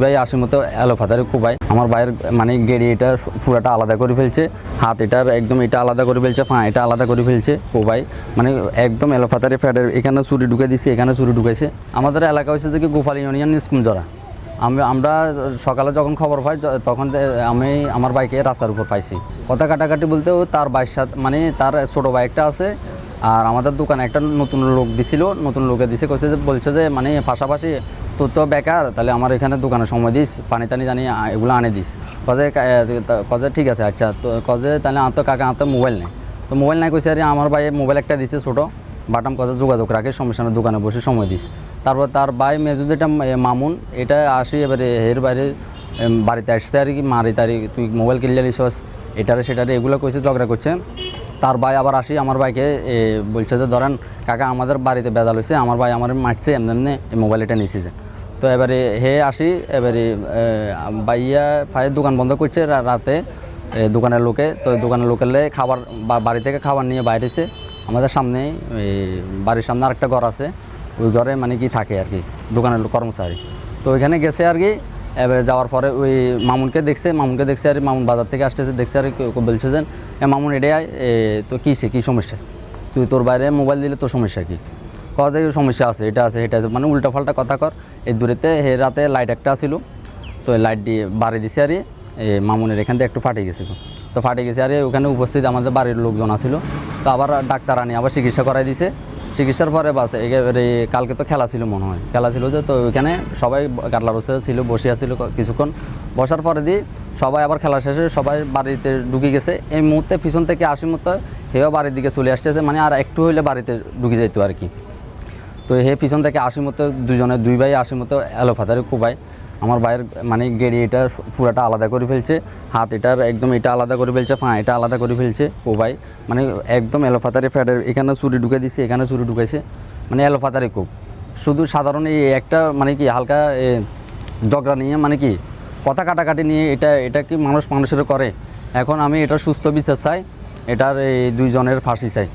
ভাই আসির মতো এলোফাতারে কোবাই। আমার ভাইয়ের মানে গেড়ি এটা পুরাটা আলাদা করে ফেলছে, হাত এটার একদম এটা আলাদা করে ফেলছে, পা এটা আলাদা করে ফেলছে কোবাই, মানে একদম এলোফাতারে ফ্যাটের এখানে ছুরি ঢুকে দিচ্ছে, এখানে ছুরি ঢুকাইছে। আমাদের এলাকা হচ্ছে যে কি গোপাল ইউনিয়ন নিস্কুমজরা। আমরা সকালে যখন খবর পাই তখন আমি আমার বাইকে রাস্তার উপর পাইছি। কথা কাটাকাটি বলতেও তার ভাইয়ের সাথে মানে তার ছোটো ভাই একটা আছে, আর আমাদের দোকানে একটা নতুন লোক দিছিল, নতুন লোকে দিছে কইছে যে বলছে যে মানে পাশাপাশি তোর তো বেকার, তাহলে আমার এখানে দোকানে সময় দিস, পানি টানি জানি এগুলো আনে দিস। কজে ঠিক আছে আচ্ছা, তো কজে তাহলে আর তো কাকা আর তো মোবাইল নেই, তো মোবাইল নাই কইছে আরে আমার ভাই মোবাইল একটা দিছে ছোটো বাটাম, কজে যোগাযোগ রাখে সমস্যা না, দোকানে বসে সময় দিস। তারপর তার ভাই মেজু যেটা মামুন এটা আসি এবারে এর বাইরে বাড়িতে আসতে আর কি মারি তারি তুই মোবাইল কিনলে নিছস এটারে সেটারে এগুলো কইছে, ঝগড়া করছে। তার ভাই আবার আসি আমার ভাইকে বলছে যে ধরেন কাকা আমাদের বাড়িতে বেজাল হয়েছে, আমার ভাই আমার মারছে এমনি এমনি এই মোবাইলটা নিয়েছে। তো এবারে হে আসি এবারে ভাইয়া ভাইয়ের দোকান বন্ধ করছে রাতে দোকানের লোকে, তো দোকানের লোকেলে খাবার বাড়ি থেকে খাবার নিয়ে বাইরেছে আমাদের সামনেই, বাড়ির সামনে আরেকটা ঘর আছে, ওই ঘরে মানে কি থাকে আর কি দোকানের কর্মচারী। তো ওইখানে গেছে আর কি, এবারে যাওয়ার পরে ওই মামুনকে দেখছে আর মামুন বাজার থেকে আসতেছে দেখছে আর বলছে যে মামুন এটাই তো কী সমস্যা, তুই তোর বাইরে মোবাইল দিলে তোর সমস্যা কী, কথা সমস্যা আছে এটা আছে এটা আছে মানে উল্টাপাল্টা কথা কর। এই দূরেতে হে রাতে লাইট একটা ছিল, তো লাইট দিয়ে বাড়ি দিছে আর মামুনের এখান থেকে একটু ফাটে গেছিলো, তো ফাটে গেছে আর ওখানে উপস্থিত আমাদের বাড়ির লোকজন আসিল, তো আবার ডাক্তার আনি আবার চিকিৎসা করাই দিছে। চিকিৎসার পরে বাস একেবারে কালকে তো খেলা ছিল মনে হয়, খেলা ছিল যে, তো ওইখানে সবাই গাটলা বসে ছিল, বসে আসছিল কিছুক্ষণ, বসার পরে দিয়ে সবাই আবার খেলা শেষে সবাই বাড়িতে ঢুকে গেছে। এই মুহূর্তে পিছন থেকে আসি মুহূর্তে হেও বাড়ির দিকে চলে আসতেছে, মানে আর একটু হইলে বাড়িতে ঢুকে যেত আর কি। তো হে পিছন থেকে আসি মতো দুই ভাই আসি মতো এলোফাতারে কোবাই। আমার ভাইয়ের মানে গেড়ি এটা পুরাটা আলাদা করে ফেলছে, হাত এটার একদম এটা আলাদা করে ফেলছে, পা এটা আলাদা করে ফেলছে কোবাই, মানে একদম এলোফাতারে ফ্যাটের এখানে ছুরি ঢুকে দিচ্ছে, এখানে ছুরি ঢুকাইছে, মানে এলোফাতারে কোব। শুধু সাধারণ এই একটা মানে কি হালকা ঝগড়া নিয়ে মানে কি কথা কাটাকাটি নিয়ে এটা কি মানুষের করে। এখন আমি এটা সুস্থ বিচার চাই, এটার এই দুইজনের ফাঁসি চাই।